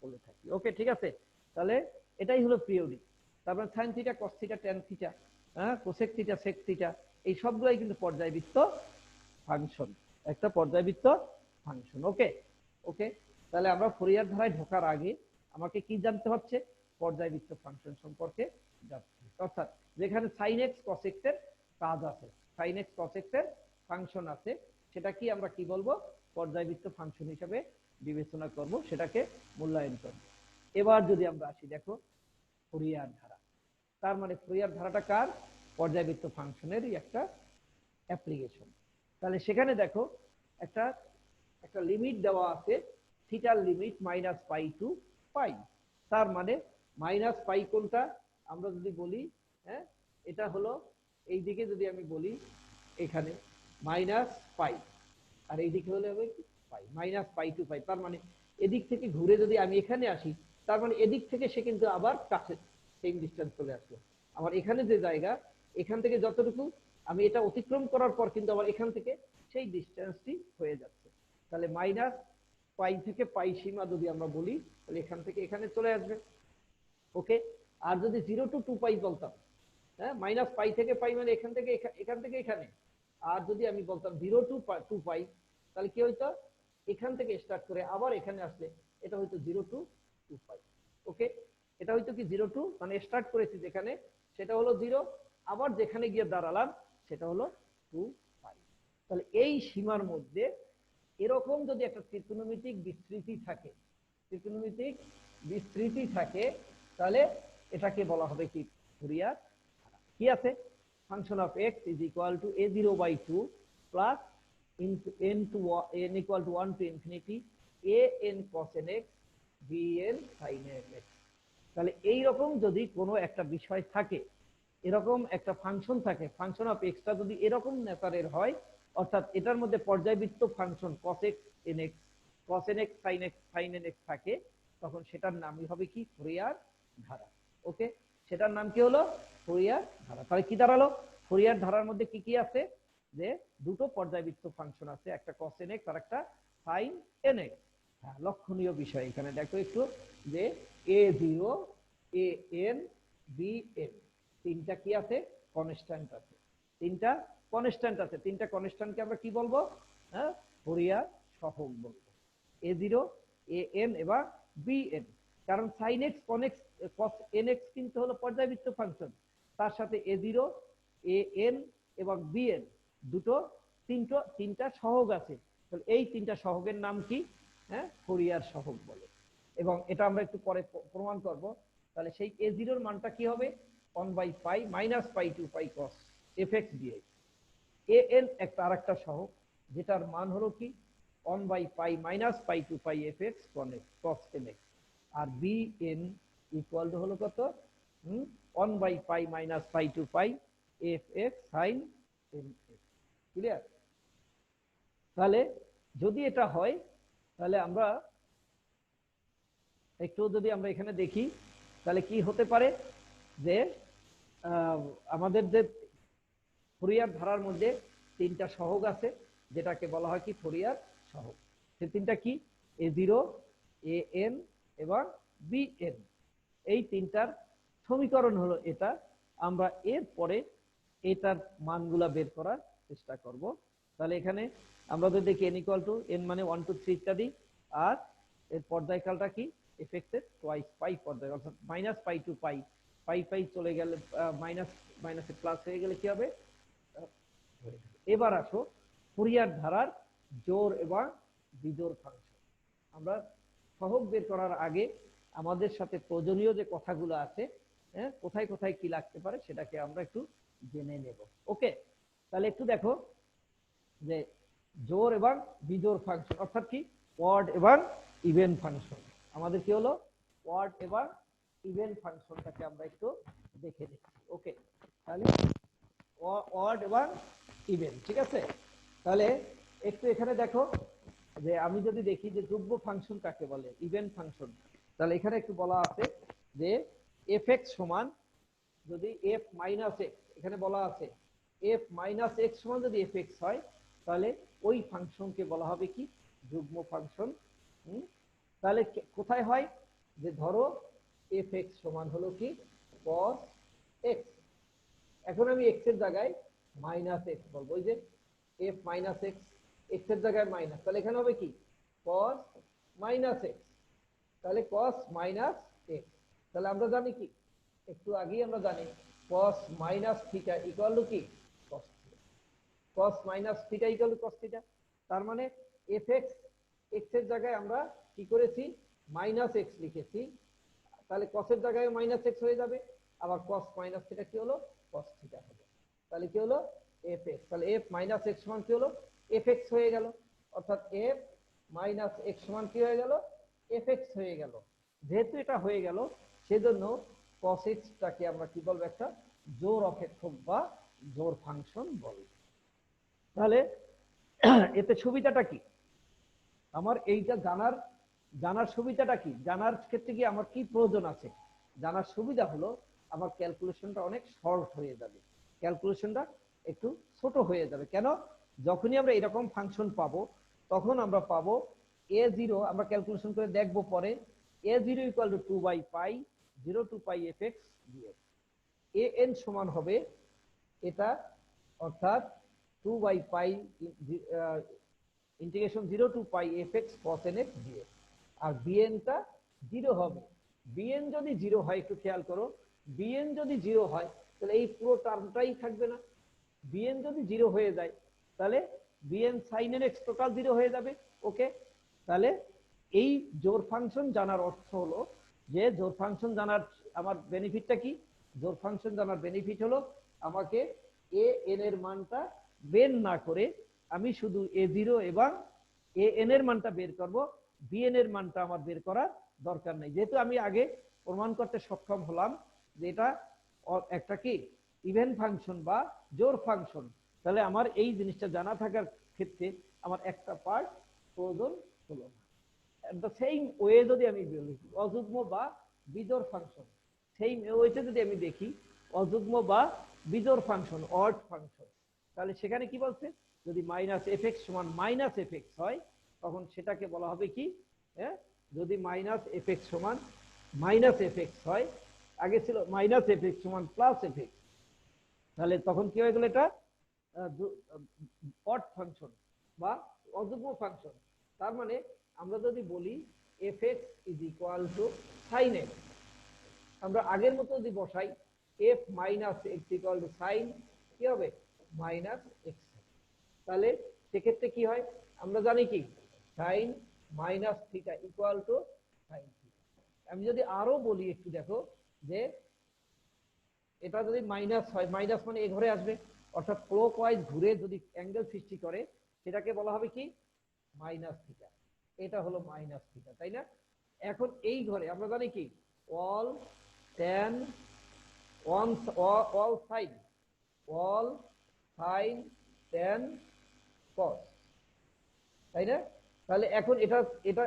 বলে থাকি। ওকে, ঠিক আছে। তাহলে এটাই হলো পিরিয়ডিক। তারপরে sine theta, cos theta, tan theta, হ্যাঁ, কোসেক থিটা, সেক থিটা, এই সবগুলাই কিন্তু পর্যায়বৃত্ত ফাংশন, একটা পর্যায়বৃত্ত ফাংশন। ওকে ওকে, তাহলে আমরা ফুরিয়ার ধারায় ঢোকার আগে আমাকে কি জানতে হচ্ছে পর্যায়বৃত্ত ফাংশন সম্পর্কে জানতে। অর্থাৎ যেখানে সাইন এক্স কস এক্স এর কাজ আছে, সাইন এক্স কস এক্স এর ফাংশন আছে, সেটা কি আমরা কি বলবো পর্যায়বৃত্ত ফাংশন হিসেবে বিবেচনা করব, সেটাকে মূল্যায়ন করব। এবার যদি আমরা আসি দেখো ফুরিয়ার ধারা, তার মানে ফুরিয়ার ধারাটা কার পর্যায়বৃত্ত ফাংশনেরই একটা অ্যাপ্লিকেশন। তাহলে সেখানে দেখো একটা একটা লিমিট দেওয়া আছে, থিটার লিমিট -পাই টু পাই। তার মানে -পাই কোনটা আমরা যদি বলি, হ্যাঁ, এটা হলো এই দিকে যদি আমি বলি এখানে -পাই, আর এই দিকে হলে হবে পাই, -পাই টু পাই। তার মানে এদিক থেকে ঘুরে যদি আমি এখানে আসি, তার মানে এদিক থেকে সে কিন্তু আবার কাছে সেম ডিস্টেন্স চলে আসলো। আমার এখানে যে জায়গা, এখান থেকে যতটুকু আমি এটা অতিক্রম করার পর কিন্তু আবার এখান থেকে সেই ডিস্টেন্সটি হয়ে যাচ্ছে। তাহলে -পাই থেকে পাই সীমা যদি আমরা বলি তাহলে এখান থেকে এখানে চলে আসবে। ওকে, আর যদি 0 টু 2 পাই বলতাম, হ্যাঁ, -পাই থেকে পাই মানে এখান থেকে এখানে, আর যদি আমি বলতাম 0 টু 2 পাই তাহলে কি হইতো এখান থেকে স্টার্ট করে আবার এখানে আসলে এটা হয়তো 0 টু 2 পাই। ওকে, এটা হয়তো কি 0 টু মানে স্টার্ট করেছি যেখানে সেটা হলো 0, আবার যেখানে গিয়ে দাঁড়ালাম সেটা হলো 2 পাই। তাহলে এই সীমার মধ্যে এরকম যদি একটা ত্রিকোণমিতিক বিস্তৃতি থাকে, ত্রিকোণমিতিক বিস্তৃতি থাকে, তাহলে এটাকে বলা হবে কি ফুরিয়ার ধারা। কি আছে function of x is equal to a0/2 plus n equal to 1 to infinity an cos nx bn sin nx। তাহলে এই রকম যদি কোনো একটা বিষয় থাকে, এরকম একটা ফাংশন থাকে, ফাংশন অফ এক্সটা যদি এরকম নেচারের হয়, অর্থাৎ এটার মধ্যে পর্যায়বৃত্ত function cos x nx, cos nx sin nx থাকে, তখন সেটার নামই হবে কি ফুরিয়ার ধারা। ওকে, সেটার নাম কি হলো ফুরিয়ার ধারা। তাহলে কি দাঁড়ালো ফুরিয়ার ধারার মধ্যে কি কি আছে, যে দুটো পর্যায়বৃত্ত ফাংশন আছে, একটা cos nx আর একটা sin nx। হ্যাঁ, লক্ষণীয় বিষয় এখানে দেখো একটু যে a0 an bn তিনটা কি আছে কনস্ট্যান্ট আছে, তিনটা কনস্ট্যান্ট আছে, তিনটা কনস্ট্যান্টকে আমরা কি বলবো, হ্যাঁ, ফুরিয়ার সহগ বলবো, a0 an এবং bn। কারণ sin x cos nx কিন্তু হলো পর্যায়বৃত্ত ফাংশন, তার সাথে a0 an এবং bn দুটো তিনটা সহগ আছে। তাহলে এই তিনটা সহগের নাম কি, হ্যাঁ, ফুরিয়ার সহগ বলে। এবং এটা আমরা একটু পরে প্রমাণ করব। তাহলে সেই a0 এর মানটা কি হবে 1/পাই -পাই to pi cos fx dx। an একটা আরেকটা সহগ যেটার মান হলো কি 1/পাই -পাই to pi fx cos nx, আর bn ইকুয়াল টু হলো কত 1/পাই -পাই to pi fx sin nx। Clear? তাহলে যদি এটা হয় তাহলে আমরা একটু যদি আমরা এখানে দেখি তাহলে কি হতে পারে, যে আমাদের যে ফুরিয়ার ধারার মধ্যে তিনটা সহগ আছে যেটাকে বলা হয় কি ফুরিয়ার সহগ। সে তিনটা কি, a0, an এবং bn, এই তিনটার সমীকরণ হলো এটা। আমরা এর পরে এটার মানগুলা বের করার চেষ্টা করব। তাহলে এখানে আমরা যদি দেখি n ইকুয়াল টু n মানে 1 2 3 ইত্যাদি, আর এর পর্যায়কালটা কি এফএক্স এর টোয়াইস পাই পর্যায়, অর্থাৎ মাইনাস পাই টু পাই, পাই পাই চলে গেলে মাইনাস মাইনাসে প্লাস হয়ে গেলে কি হবে। এবার আসো ফুরিয়ার ধারার জোড় এবং বিজোড় ফাংশন। আমরা সহগ বের করার আগে আমাদের সাথে প্রয়োজনীয় যে কথাগুলো আছে, হ্যাঁ, কোথায় কোথায় কি লাগতে পারে সেটাকে আমরা একটু জেনে নেব। ওকে, তাহলে একটু দেখো যে জোড় এবং বিজোড় ফাংশন অর্থাৎ কি অড এবং ইভেন ফাংশন। আমাদের কি হলো অড এবং ইভেন ফাংশনটাকে আমরা একটু দেখে নিচ্ছি। ওকে, তাহলে অড এবং ইভেন, ঠিক আছে। তাহলে একটু এখানে দেখো যে আমি যদি দেখি যে যুগ্ম ফাংশন কাকে বলে, ইভেন ফাংশন, তাহলে এখানে একটু বলা আছে যে এফ এক্স সমান যদি এফ মাইনাস এক্স, এখানে বলা আছে এফ মাইনাস এক্স সমান যদি এফ এক্স হয় তাহলে ওই ফাংশনকে বলা হবে কি যুগ্ম ফাংশন। তাহলে কোথায় হয় যে ধরো এফ এক্স সমান হলো কি cos এক্স, এখন আমি এক্স এর জায়গায় মাইনাস এক্স বলবো, ওই যে এফ মাইনাস এক্স, এক্স এর জায়গায় মাইনাস, তাহলে এখানে হবে কি cos মাইনাস এক্স, তাহলে cos মাইনাস এক্স। তাহলে আমরা জানি কি একটু আগেই আমরা জানি cos minus theta equal to কি cos theta, cos minus theta equal two cos theta. তার মানে এফ এক্স, এক্স এর জায়গায় আমরা কি করেছি মাইনাস এক্স লিখেছি, তাহলে cos এর জায়গায় মাইনাস এক্স হয়ে যাবে, আবার cos মাইনাস থিটা কি হলো cos থিটা হবে। তাহলে কি হলো এফ এক্স, তাহলে এফ মাইনাস এক্স সমান কি হলো এফ এক্স হয়ে গেল, অর্থাৎ এফ মাইনাস এক্স সমান কি হয়ে গেল এফ এক্স হয়ে গেল। যেহেতু এটা হয়ে গেল সেজন্য cos এক্সটাকে আমরা কি বলবো একটা জোড় অপেক্ষক বা জোড় ফাংশন বলবো। তাহলে এতে সুবিধাটা কি, আমার এইটা জানার সুবিধাটা কি, জানার ক্ষেত্রে কি আমার কি প্রয়োজন আছে, জানার সুবিধা হলো আমার ক্যালকুলেশনটা অনেক শর্ট হয়ে যাবে, ক্যালকুলেশনটা একটু ছোট হয়ে যাবে। কেন, যখনই আমরা এরকম ফাংশন পাবো তখন আমরা পাবো a0, আমরা ক্যালকুলেশন করে দেখবো পরে, a0 equal to 2 by pi 0 to pi f x dx, an সমান হবে এটা, অর্থাৎ 2 by pi integration 0 to pi f x cos nx dx, আর bn টা 0 হবে। bn যদি 0 হয় একটু খেয়াল করো, bn যদি 0 হয় তাহলে এই পুরো টার্মটাই থাকবে না, bn যদি 0 হয়ে যায় তাহলে bn sin nx টোটাল 0 হয়ে যাবে। ওকে, তাহলে এই জোড় ফাংশন জানার অর্থ হলো যে জোড় ফাংশন জানার আমার বেনিফিটটা কি, জোড় ফাংশন জানার বেনিফিট হলো আমাকে এ এন এর মানটা বের না করে আমি শুধু a0 এবং an এর মানটা বের করব, bn এর মানটা আমার বের করার দরকার নেই। যেহেতু আমি আগে প্রমাণ করতে সক্ষম হলাম যে এটা একটা কি ইভেন ফাংশন বা জোড় ফাংশন, তাহলে আমার এই জিনিসটা জানা থাকার ক্ষেত্রে আমার একটা পার্ট প্রয়োজন হলো না। এট দ্য সেম ওয়ে যদি আমি বলি অযুগ্ম বা বিজোড় ফাংশন, সেম ওয়েতে যদি আমি দেখি অযুগ্ম বা বিজোড় ফাংশন অড ফাংশন, তাহলে সেখানে কি বলছে যদি মাইনাস এফ এক্স সমান মাইনাস এফ এক্স হয় তখন সেটাকে বলা হবে কি, হ্যাঁ, যদি মাইনাস এফ এক্স সমান মাইনাস এফ এক্স হয়, আগে ছিল মাইনাস এফ এক্স সমান প্লাস এফ এক্স, তাহলে তখন কি হয়ে গেল এটা অড ফাংশন বা অযুগ্ম ফাংশন। তার মানে আমরা যদি বলি f x is equal to sine x, আমরা আগের মতো যদি বসাই f minus x equal to sine কি হবে মাইনাস এক্স, তাহলে সেক্ষেত্রে কি হয় আমরা জানি কি sine minus theta equal to sine theta. আমি যদি আরো বলি একটু দেখো যে এটা যদি মাইনাস হয়, মাইনাস মানে এ ঘরে আসবে, অর্থাৎ ক্লকওয়াইজ ঘুরে যদি অ্যাঙ্গেল সৃষ্টি করে সেটাকে বলা হবে কি মাইনাস থিটা, এটা হলো মাইনাস থিটা, তাই না। এখন এই ঘরে আমরা জানি কি all tan all sine, all sine tan cos, তাই না। তাহলে এখন এটা এটা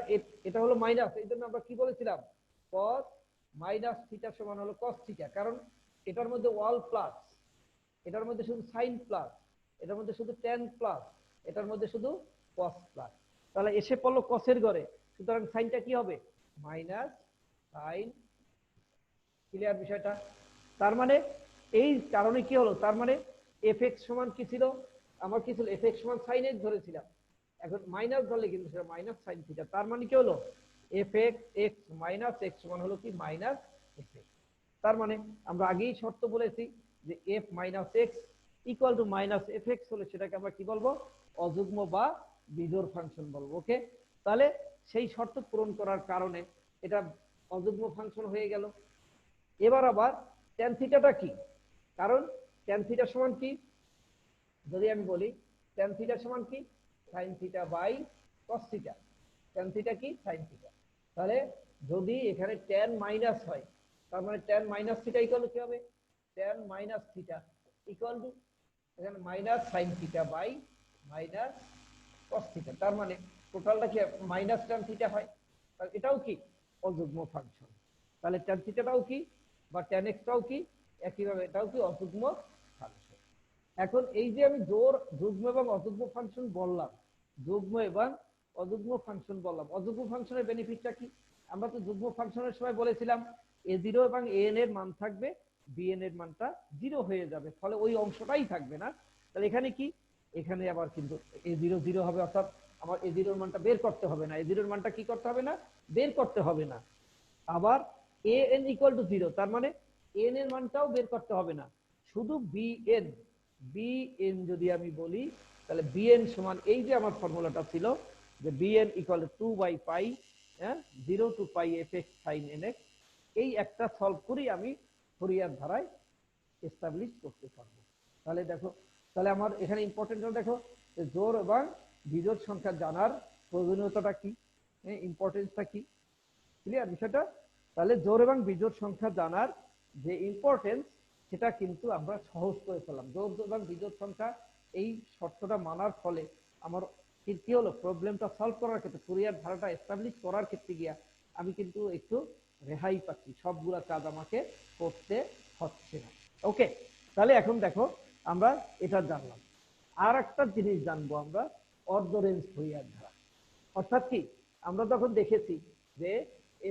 এটা হলো মাইনাস, এই জন্য আমরা কি বলেছিলাম কস মাইনাস থিটা সমান হলো কস থিটা, কারণ এটার মধ্যে অল প্লাস, এটার মধ্যে শুধু সাইন প্লাস, এটার মধ্যে শুধু ট্যান প্লাস, এটার মধ্যে শুধু কস প্লাস, তাহলে এসে পড়লো কসের ঘরে, সুতরাং সাইনটা কি হবে মাইনাস সাইন। ক্লিয়ার বিষয়টা? তার মানে এই কারণে কি হলো, তার মানে এফ এক্স সমান কি ছিল, আমার কি ছিল এফ এক্স সমান সাইন এক্স ধরেছিলাম, এখন মাইনাস ধরলে কিন্তু সেটা মাইনাস সাইন থিটা। তার মানে কি হলো F x x minus x সমান হলো কি মাইনাস এফ এক্স। তার মানে আমরা আগেই শর্ত বলেছি যে F minus x equal to minus F x হলে সেটাকে আমরা কি বলবো, অযুগ্ম বা বিজোড় ফাংশন বলবো। ওকে, তাহলে সেই শর্ত পূরণ করার কারণে এটা অযুগ্ম ফাংশন হয়ে গেল। এবার আবার ট্যান থিটাটা কি, কারণ ট্যান থিটা সমান কি, যদি আমি বলি ট্যান থিটা সমান কি sine theta by cos theta. Tan theta কি সাইন থিটা, তাহলে যদি এখানে ট্যান মাইনাস হয় তার মানে ট্যান মাইনাস থিটা ইকুয়াল কি হবে, tan minus theta equal to এখানে minus sine theta by minus cos theta. তার মানে টোটালটা কি মাইনাস ট্যান থিটা হয়, তাহলে এটাও কি অযুগ্ম ফাংশন। তাহলে ট্যান থিটাটাও কি বা ট্যান এক্সটাও কি, একইভাবে এটাও কি অযুগ্ম ফাংশন। এখন এই যে আমি যুগ্ম এবং অযুগ্ম ফাংশন বললাম, যুগ্ম এবং অযুগ্ম ফাংশন বললাম, অযুগ্ম ফাংশনের বেনিফিটটা কি, আমরা তো যুগ্ম ফাংশনের সময় বলেছিলাম a0 এবং an এর মান থাকবে, bn এর মানটা 0 হয়ে যাবে, ফলে ওই অংশটাই থাকবে না। তাহলে এখানে কি, এখানে আবার কিন্তু a0 0 হবে, অর্থাৎ আমার a0 এর মানটা বের করতে হবে না, a0 এর মানটা কি করতে হবে না, বের করতে হবে না। আবার an ইকুয়াল টু 0, তার মানে n এর মানটাও বের করতে হবে না, শুধু bn যদি আমি বলি তাহলে bn সমান এই যে আমার ফর্মুলাটা ছিল যে bn equal to 2 by pi 0 to pi fx sin nx, এই একটা সলভ করি আমি ফুরিয়ার ধারায় এস্টাবলিশ করতে পারবো। তাহলে দেখো, তাহলে আমার এখানে ইম্পর্টেন্ট দেখো যে জোড় এবং বিজোড় সংখ্যা জানার প্রয়োজনীয়তাটা কি, ইম্পর্টেন্সটা কি, ক্লিয়ার বিষয়টা? তাহলে জোড় এবং বিজোড় সংখ্যা জানার যে ইম্পর্টেন্স সেটা কিন্তু আমরা সহজ করে ফেললাম। জোড় এবং বিজোড় সংখ্যা এই শর্তটা মানার ফলে আমার কি হলো, প্রবলেমটা সলভ করার ক্ষেত্রে ফুরিয়ার ধারাটা এস্টাবলিশ করার ক্ষেত্রে গিয়া আমি কিন্তু একটু রেহাই পাচ্ছি, সবগুলা কাজ আমাকে করতে হচ্ছে না। ওকে, তাহলে এখন দেখো আমরা এটা জানলাম, আর একটা জিনিস জানবো আমরা, অর্ধ রেঞ্জ ফুরিয়ার ধারা। অর্থাৎ কি, আমরা তখন দেখেছি যে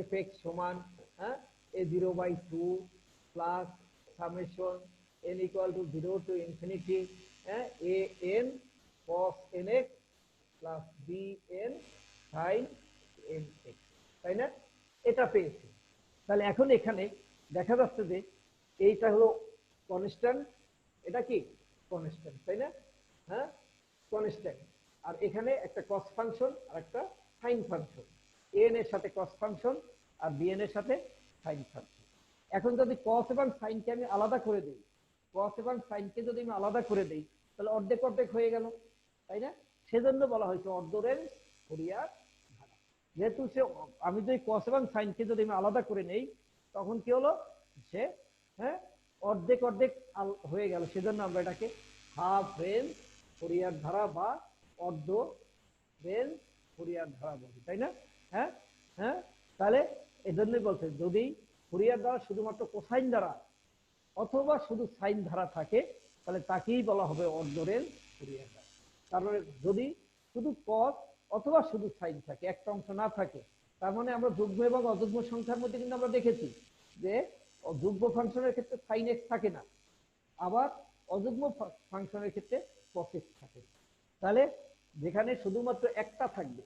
এফ এক্স সমান a0/2 plus summation n equal two 0 to infinity an cos nx plus bn sin nx, তাই না? এটা পেয়েছি। তাহলে এখন এখানে দেখা যাচ্ছে যে এইটা হলো কনস্ট্যান্ট, এটা কি কনস্ট্যান্ট, তাই না? হ্যাঁ, কনস্ট্যান্ট। আর এখানে একটা কস ফাংশন আর একটা সাইন ফাংশন, an এর সাথে কস ফাংশন আর bn এর সাথে সাইন ফাংশন। এখন যদি কস এবং সাইনকে আমি আলাদা করে দিই, কস এবং সাইনকে যদি আমি আলাদা করে দিই তাহলে অর্ধেক অর্ধেক হয়ে গেল, তাই না? সেজন্য বলা হয়েছে অর্ধ রেঞ্জ ফুরিয়ার ধারা। যেহেতু সে আমি যদি কস এবং সাইনকে যদি আমি আলাদা করে নেই তখন কি হলো, সে অর্ধেক অর্ধেক হয়ে গেল, সেজন্য আমরা এটাকে হাফ রেঞ্জ ফুরিয়ার ধারা বা অর্ধ রেঞ্জ ফুরিয়ার ধারা বলি, তাই না? হ্যাঁ হ্যাঁ, তাহলে এজন্যই বলছে যদি ফুরিয়ার ধারা শুধুমাত্র কোসাইন ধারা অথবা শুধু সাইন ধারা থাকে তাহলে তাকেই বলা হবে অর্ধ রেঞ্জ ফুরিয়ার ধারা। কারণ যদি শুধু কস অথবা শুধু সাইন থাকে, একটা অংশ না থাকে, তার মানে আমরা যুগ্ম এবং অযুগ্ম সংখ্যার মধ্যে কিন্তু আমরা দেখেছি যে যুগ্ম ফাংশনের ক্ষেত্রে সাইন এক্স থাকে না, আবার অযুগ্ম ফাংশনের ক্ষেত্রে কস এক্স থাকে। তাহলে যেখানে শুধুমাত্র একটা থাকবে,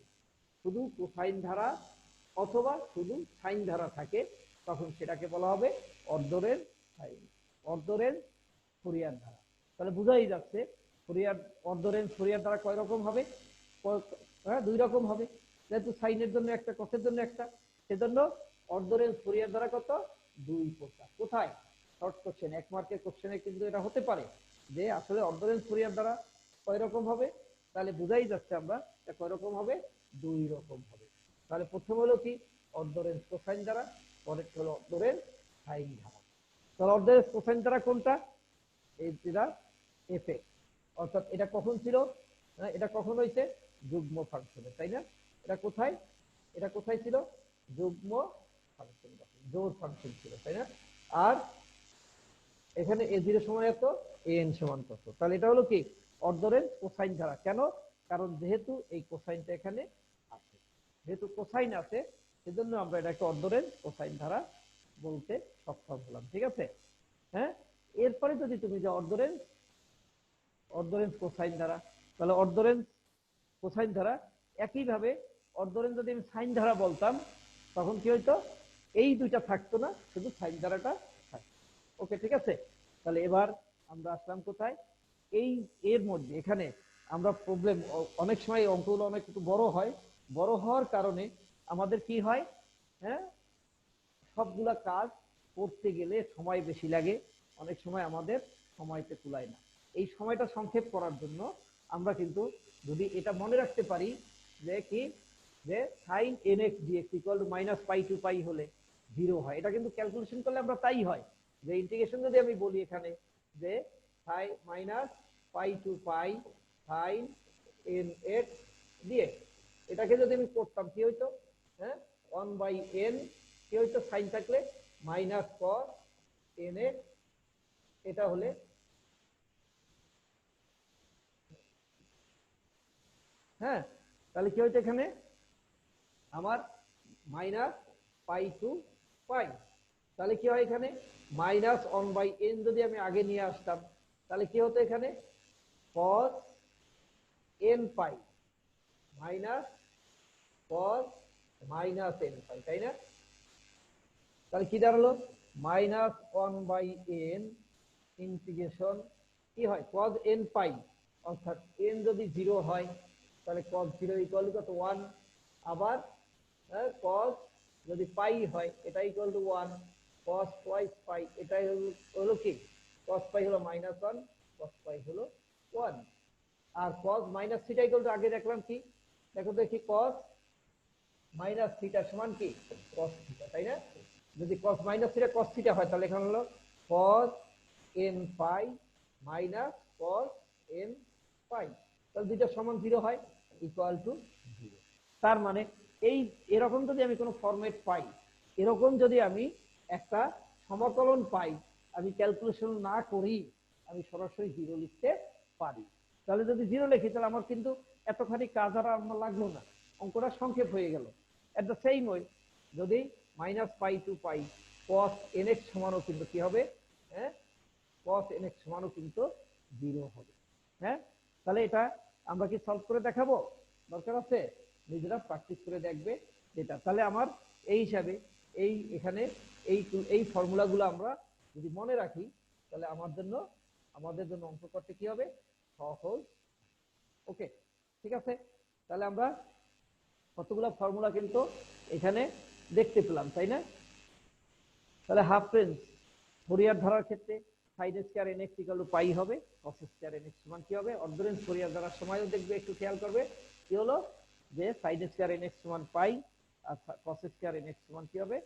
শুধু কোসাইন ধারা অথবা শুধু সাইন ধারা থাকে, তখন সেটাকে বলা হবে অর্ধ রেঞ্জ সাইন, অর্ধ রেঞ্জ ফুরিয়ার ধারা। তাহলে বুঝাই যাচ্ছে ফুরিয়ার অর্ধ রেঞ্জ ফুরিয়ার ধারা কয় রকম হবে, দুই রকম হবে, যেহেতু সাইনের জন্য একটা কসের জন্য একটা, সেজন্য অর্ধ রেঞ্জ ফুরিয়ার ধারা কত, দুই প্রকার। কোথায়, শর্ট কোশ্চেন, 1 মার্কের কোশ্চেনে কিন্তু এটা হতে পারে যে আসলে অর্ধ রেঞ্জ ফুরিয়ার ধারা কয় রকম হবে। তাহলে বুঝাই যাচ্ছে আমরা এটা কয় রকম হবে, দুই রকম হবে। তাহলে প্রথম হলো কি অর্ধ রেঞ্জ কোসাইন ধারা, পরের হলো অর্ধ রেঞ্জ সাইন ধারা। তাহলে অর্ধ রেঞ্জ কোসাইন ধারা কোনটা, এই যেটা এফ এক্স, অর্থাৎ এটা কখন ছিল, এটা কখন হয়েছে যুগ্ম ফাংশনে, তাই না? এটা কোথায়, এটা কোথায় ছিল, যুগ্ম ফাংশন, জোড় ফাংশন ছিল, তাই না? আর এখানে a0 সমান এত, an সমান কত, তাহলে এটা হলো কি অর্ধ রেঞ্জ কোসাইন ধারা। কেন, কারণ যেহেতু এই কোসাইনটা এখানে আছে, যেহেতু কোসাইন আছে সেজন্য আমরা এটাকে অর্ধরেঞ্জ কোসাইন ধারা বলতে সক্ষম হলাম। ঠিক আছে, হ্যাঁ। এরপরে যদি তুমি যে অর্ধরেঞ্জ কোসাইন ধারা, তাহলে অর্ধরেঞ্জ কোসাইন ধারা একইভাবে অর্ধরেঞ্জ যদি আমি সাইন ধারা বলতাম তখন কি হইতো, এই দুইটা থাকতো না, শুধু সাইন ধারাটা থাকতো। ওকে, ঠিক আছে। তাহলে এবার আমরা আসলাম কোথায়, এই এর মধ্যে এখানে আমরা প্রবলেম, অনেক সময় অঙ্কগুলো অনেক একটু বড় হয়, বড় হওয়ার কারণে আমাদের কি হয়, হ্যাঁ, সবগুলা কাজ করতে গেলে সময় বেশি লাগে, অনেক সময় আমাদের সময়তে কুলায় না। এই সময়টা সংক্ষেপ করার জন্য আমরা কিন্তু যদি এটা মনে রাখতে পারি যে কি, যে sine nx dx equal to minus pi to pi হলে 0 হয়, এটা কিন্তু ক্যালকুলেশন করলে আমরা তাই হয়, যে ইন্টিগ্রেশন যদি আমি বলি এখানে যে সাই minus pi to pi sign nx dx, এটাকে যদি আমি করতাম কি হইতো, হ্যাঁ, 1/n কি হইতো, সাইন থাকলে মাইনাস cos nx, এটা হলে হ্যাঁ, তাহলে কি হইতো এখানে আমার মাইনাস পাই টু পাই, তাহলে কি হয় এখানে মাইনাস 1/n যদি আমি আগে নিয়ে আসতাম তাহলে কি হতো এখানে cos n পাই মাইনাস cos মাইনাস n পাই, তাই না? তাহলে কি দাঁড়ালো মাইনাস 1/n ইন্টিগ্রেশন কি হয় cos n পাই, অর্থাৎ n যদি 0 হয় তাহলে cos 0 ইকুয়াল টু কত 1, আবার cos যদি পাই হয় এটা ইকুয়াল টু 1, cos টুয়াইস পাই এটাই হলো কি cos পাই হলো -1, cos পাই হলো 1, আর cos minus theta equal two আগে দেখলাম কি, দেখো দেখি cos মাইনাস থিটা সমান কি cos থিটা, তাই না? যদি cos minus theta cos theta হয় তাহলে এখানে হলো cos n পাই মাইনাস cos n পাই, তাহলে দুইটা সমান 0 হয়, ইকুয়াল টু 0। তার মানে এই এরকম যদি আমি কোনো ফরম্যাট পাই, এরকম যদি আমি একটা সমাকলন পাই, আমি ক্যালকুলেশন না করি আমি সরাসরি 0 লিখতে পারি। তাহলে যদি 0 লিখি তাহলে আমার কিন্তু এতখানি কাজ আর আমার লাগলো না, অঙ্কটা সংক্ষেপ হয়ে গেল। এট দ্য সেম ওয়ে যদি minus pi to pi cos nx সমানও কিন্তু কি হবে, হ্যাঁ, cos nx সমানও কিন্তু 0 হবে। হ্যাঁ, তাহলে এটা আমরা কি সলভ করে দেখাবো, দরকার আছে নিজেরা প্র্যাকটিস করে দেখবে যেটা, তাহলে আমার এই হিসাবে এই এখানে এই ফর্মুলাগুলো আমরা যদি মনে রাখি তাহলে আমাদের জন্য অঙ্ক করতে কি হবে সহজ। ওকে, ঠিক আছে। তাহলে আমরা কতগুলো ফর্মুলা কিন্তু এখানে দেখতে পেলাম, তাই না? তাহলে হাফ রেঞ্জ ফুরিয়ার ধারার ক্ষেত্রে sine square nx equal to pi হবে, cos স্কয়ার nx সমান কি হবে, অর্ধরেঞ্জ ফুরিয়ার ধারার সময়ও দেখবে, একটু খেয়াল করবে কি হলো যে সাইন স্কয়ার nx সমান পাই আর cos স্কয়ার nx সমান কি হবে,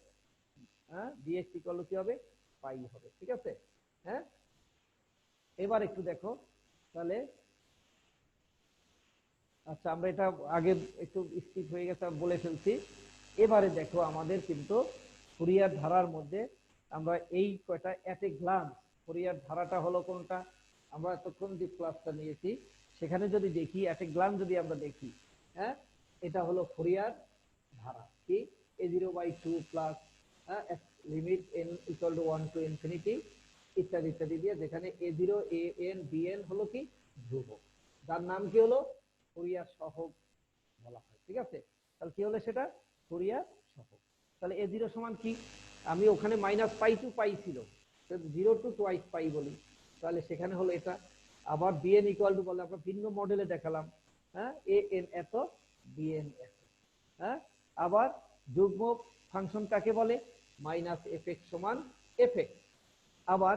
হ্যাঁ, dx ইকুয়াল টু কি হবে পাই হবে। ঠিক আছে, হ্যাঁ। এবার একটু দেখো তাহলে, আচ্ছা আমরা এটা আগে একটু স্কিপ হয়ে গেছে বলে ফেলছি। এবারে দেখো আমাদের কিন্তু ফুরিয়ার ধারার মধ্যে আমরা এই কয়টা এট এ গ্লান্স ফুরিয়ার ধারাটা হলো কোনটা, আমরা এতক্ষণ যে ক্লাসটা নিয়েছি সেখানে যদি দেখি এট এ গ্লান্স যদি আমরা দেখি, হ্যাঁ, এটা হলো ফুরিয়ার ধারা কি a0/2 plus limit n equal to 1 to infinity ইত্যাদি ইত্যাদি দিয়ে, যেখানে a0 an bn হলো কি ধ্রুবক, যার নাম কি হলো ফুরিয়ার সহগ বলা হয়। ঠিক আছে, তাহলে কি হলো সেটা ফুরিয়ার সহগ। তাহলে a0 সমান কি, আমি ওখানে মাইনাস পাই টু পাই ছিল, 0 টু টুয়াইস পাই বলি, তাহলে সেখানে হলো এটা। আবার bn ইকুয়াল টু বলে আমরা ভিন্ন মডেলে দেখালাম, হ্যাঁ, an এত bn এত, হ্যাঁ। আবার যুগ্ম ফাংশন কাকে বলে, মাইনাস fx সমান fx। আবার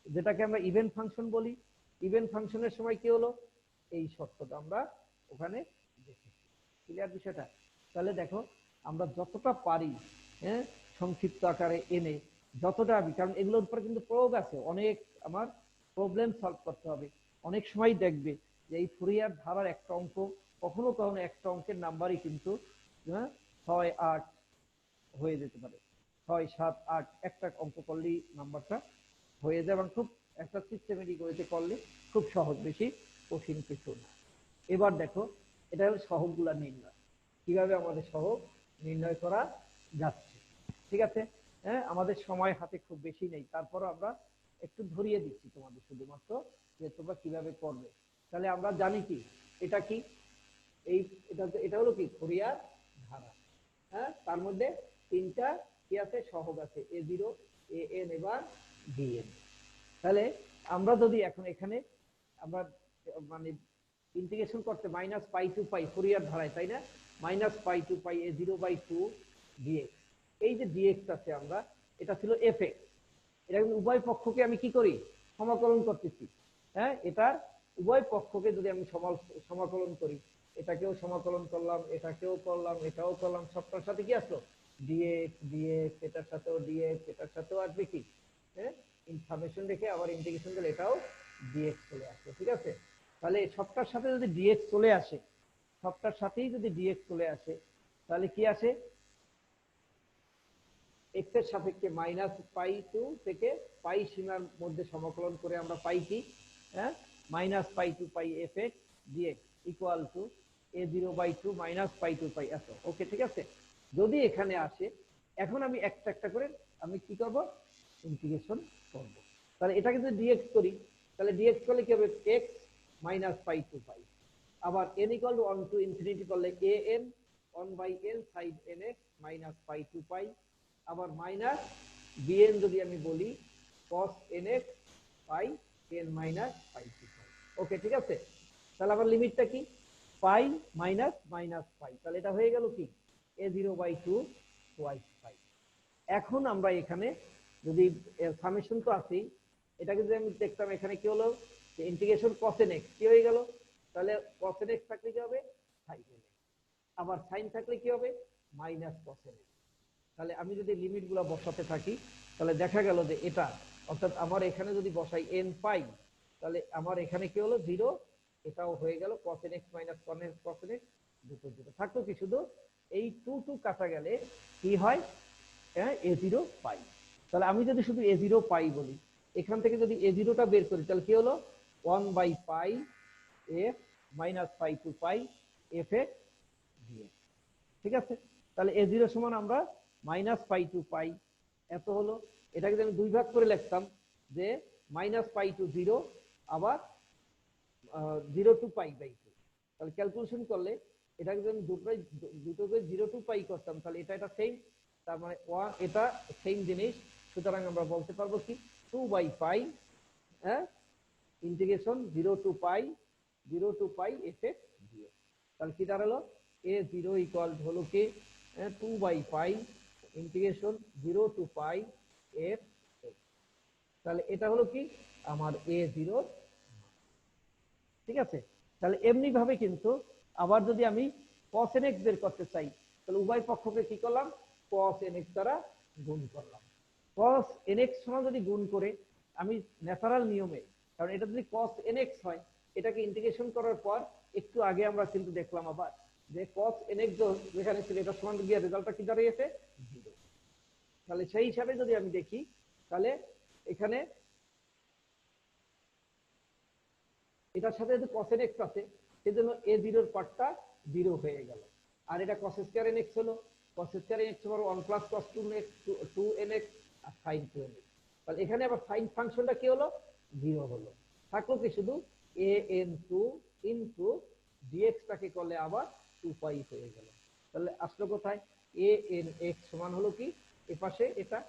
যেটাকে আমরা ইভেন ফাংশন বলি, ইভেন ফাংশনের সময় কি হলো এই শর্তটা আমরা ওখানে দেখেছি। ক্লিয়ার বিষয়টা? তাহলে দেখো আমরা যতটা পারি, হ্যাঁ, সংক্ষিপ্ত আকারে এনে যতটা আমি, কারণ এগুলোর উপরে কিন্তু প্রয়োগ আছে অনেক, আমার প্রবলেম সলভ করতে হবে। অনেক সময় দেখবে যে এই ফুরিয়ার ধারার একটা অঙ্ক কখনো কখনো একটা অঙ্কের নাম্বারই কিন্তু 6, 8 হয়ে যেতে পারে, 6, 7, 8 একটা অঙ্ক করলেই নাম্বারটা হয়ে যায়, এবং খুব একটা সিস্টেমেটিক ওয়েতে করলে খুব সহজ, বেশি কঠিন কিছু না। এবার দেখো এটা হলো সহগগুলা নির্ণয়, কিভাবে আমাদের সহগ নির্ণয় করা যাচ্ছে। ঠিক আছে, হ্যাঁ, আমাদের সময় হাতে খুব বেশি নেই, তারপর আমরা একটু ধরিয়ে দিচ্ছি তোমাদের শুধুমাত্র যে তোমরা কিভাবে করবে। তাহলে আমরা জানি কি এটা কি, এই এটা হলো কি ফুরিয়ার ধারা। হ্যাঁ, তার মধ্যে তিনটা কি আছে, সহগ আছে, a0, an এবার bn। তাহলে আমরা যদি এখন এখানে আমরা মানে ইন্টিগ্রেশন করতে minus pi to pi Fourier ধারায়, তাই না, minus pi to pi a0/2 dx, এই যে dx আছে আমরা, এটা ছিল fx, এটা কিন্তু উভয় পক্ষকে আমি কি করি, সমাকলন করতেছি। হ্যাঁ, এটার উভয় পক্ষকে যদি আমি সমাকলন করি, এটাকেও সমাকলন করলাম, এটাকেও করলাম, এটাও করলাম, সবটার সাথে কি আসলো dx dx, এটার সাথেও dx, এটার সাথেও আসবে কি, হ্যাঁ, ইনফরমেশন রেখে আবার ইন্টিগ্রেশন দিলে এটাও dx চলে আসবে। ঠিক আছে, তাহলে সবটার সাথে যদি dx চলে আসে, সবটার সাথেই যদি dx চলে আসে, তাহলে কি আসে, এক্স এর সাপেক্ষে মাইনাস পাই টু থেকে পাই সীমার মধ্যে সমাকলন করে আমরা পাই কি, হ্যাঁ, minus pi to pi f x dx equal to a0/2 minus pi to pi এত। ওকে, ঠিক আছে, যদি এখানে আসে, এখন আমি একটা একটা করে আমি কি করব, ইন্টিগ্রেশন করব। তাহলে এটাকে যদি ডিএক্স করি, তাহলে ডিএক্স করলে কি হবে, x minus pi to pi, আবার n equal to 1 to infinity করলে an 1/n sine nx minus pi to pi, আবার মাইনাস bn যদি আমি বলি cos nx pi n minus pi to pi. Okay, ঠিক আছে, তাহলে আবার লিমিটটা কি, পাই মাইনাস মাইনাস পাই, তাহলে এটা হয়ে গেল কি a0/2 টুয়াইস পাই। এখন আমরা এখানে যদি সামেশন তো আছেই, এটাকে যদি আমি দেখতাম এখানে কি হলো, ইন্টিগ্রেশন cos nx কি হয়ে গেল, তাহলে cos nx থাকলে কি হবে sin nx, আবার sin থাকলে কি হবে মাইনাস cos nx। তাহলে আমি যদি লিমিট গুলা বসাতে থাকি, তাহলে দেখা গেল যে এটা, অর্থাৎ আমার এখানে যদি বসাই n পাই, তাহলে আমার এখানে কি হলো 0, এটাও হয়ে গেল cos nx minus cos nx, দুটো দুটো থাকলো কি, শুধু এই 2 2 কাটা গেলে কি হয়, হ্যাঁ, a0 পাই। তাহলে আমি যদি শুধু a0 পাই বলি, এখান থেকে যদি a0টা বের করি, তাহলে কি হলো 1/পাই f minus pi to pi f x dx। ঠিক আছে, তাহলে a0 সমান আমরা মাইনাস পাই টু পাই এত হলো, এটাকে যদি আমি দুই ভাগ করে লিখতাম যে মাইনাস পাই টু 0, আবার 0 টু পাই বাই 2, তাহলে ক্যালকুলেশন করলে এটাকে যদি আমি দুটোকে 0 টু পাই করতাম, তাহলে এটা সেম, তার মানে এটা সেম জিনিস, সুতরাং আমরা বলতে পারবো কি 2/পাই, হ্যাঁ, integration 0 to pi f x dx. তাহলে কি দাঁড়ালো, a0 ইকুয়াল হলো কি 2/পাই integration 0 to pi f x. তাহলে এটা হলো কি আমার a0। ঠিক আছে, তাহলে এমনি ভাবে কিন্তু আবার যদি আমি cos nx বের করতে চাই, তাহলে উভয় পক্ষকে কি করলাম, cos nx দ্বারা গুণ করলাম। cos nx সমান যদি গুণ করে আমি ন্যাচারাল নিয়মে, কারণ এটা যদি cos nx হয়, এটাকে ইন্টিগ্রেশন করার পর একটু আগে আমরা কিন্তু দেখলাম আবার যে cos nx যেখানে ছিল এটা সমান গিয়ে রেজাল্টটা কি দাঁড়িয়েছে 0। তাহলে সেই হিসাবে যদি আমি দেখি, তাহলে এখানে এটার সাথে যদি cos nx আছে, সেজন্য a0 এর পার্টটা 0 হয়ে গেল, আর এটা cos স্কয়ার nx হলো, cos স্কয়ার nx হলো 1 প্লাস cos 2nx আর sin 2nx। তাহলে এখানে আবার sin ফাংশনটা কি হলো 0 হলো, থাকলো কি শুধু an2 ইনটু dx টাকে করলে আবার 2 পাই হয়ে গেল। তাহলে আসলো কোথায়, anx সমান হলো কি এপাশে এটা,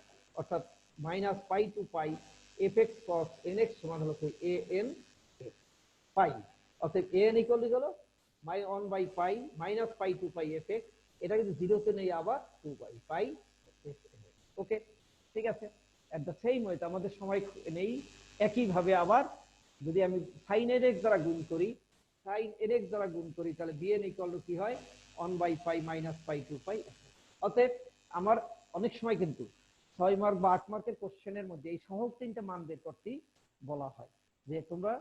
অর্থাৎ minus pi to pi fx cos nx সমান হলো কি an পাই, অতএব an ইকুয়াল হলো 1/পাই minus pi to pi f x, এটা কিন্তু 0 তে নেই, আবার 2/পাই। ওকে, ঠিক আছে, এট দ্য সেম ওয়ে আমাদের সময় নেই, একই ভাবে আবার যদি আমি sin nx দ্বারা গুণ করি, তাহলে bn ইকুয়াল কি হয় 1/পাই মাইনাস পাই টু পাই। অতএব আমার অনেক সময় কিন্তু 6 মার্ক বা 8 মার্কের কোশ্চেনের মধ্যে এই সহজ তিনটা মান বের করতেই বলা হয়, যে তোমরা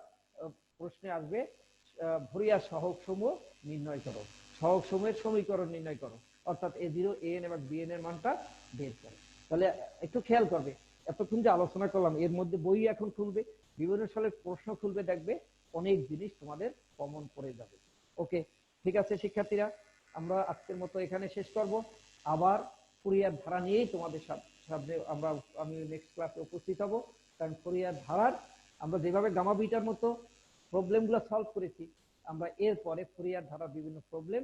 প্রশ্নে আসবে ফুরিয়ার সহগ সমূহ নির্ণয় করো, সহগ সমূহের সমীকরণ নির্ণয় করো, অর্থাৎ a0 an এবং bn এর মানটা বের করো। তাহলে একটু খেয়াল করবে, এতক্ষণ যে আলোচনা করলাম এর মধ্যে বই এখন খুলবে, বিভিন্ন সালের প্রশ্ন খুলবে, দেখবে অনেক জিনিস তোমাদের কমন পড়ে যাবে। ওকে, ঠিক আছে শিক্ষার্থীরা, আমরা আজকের মতো এখানে শেষ করব। আবার ফুরিয়ার ধারা নিয়েই তোমাদের সামনে আমি নেক্সট ক্লাসে উপস্থিত হব। কারণ ফুরিয়ার ধারার আমরা যেভাবে গামা বিটার মতো প্রবলেমগুলো সলভ করেছি, আমরা এরপরে ফুরিয়ার ধারার বিভিন্ন প্রবলেম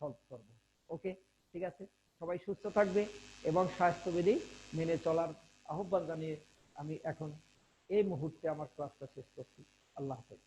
সলভ করব। ওকে, ঠিক আছে, সবাই সুস্থ থাকবে এবং স্বাস্থ্যবিধি মেনে চলার আহ্বান জানিয়ে আমি এখন এই মুহূর্তে আমার ক্লাসটা শেষ করছি। আল্লাহ হাফেজ।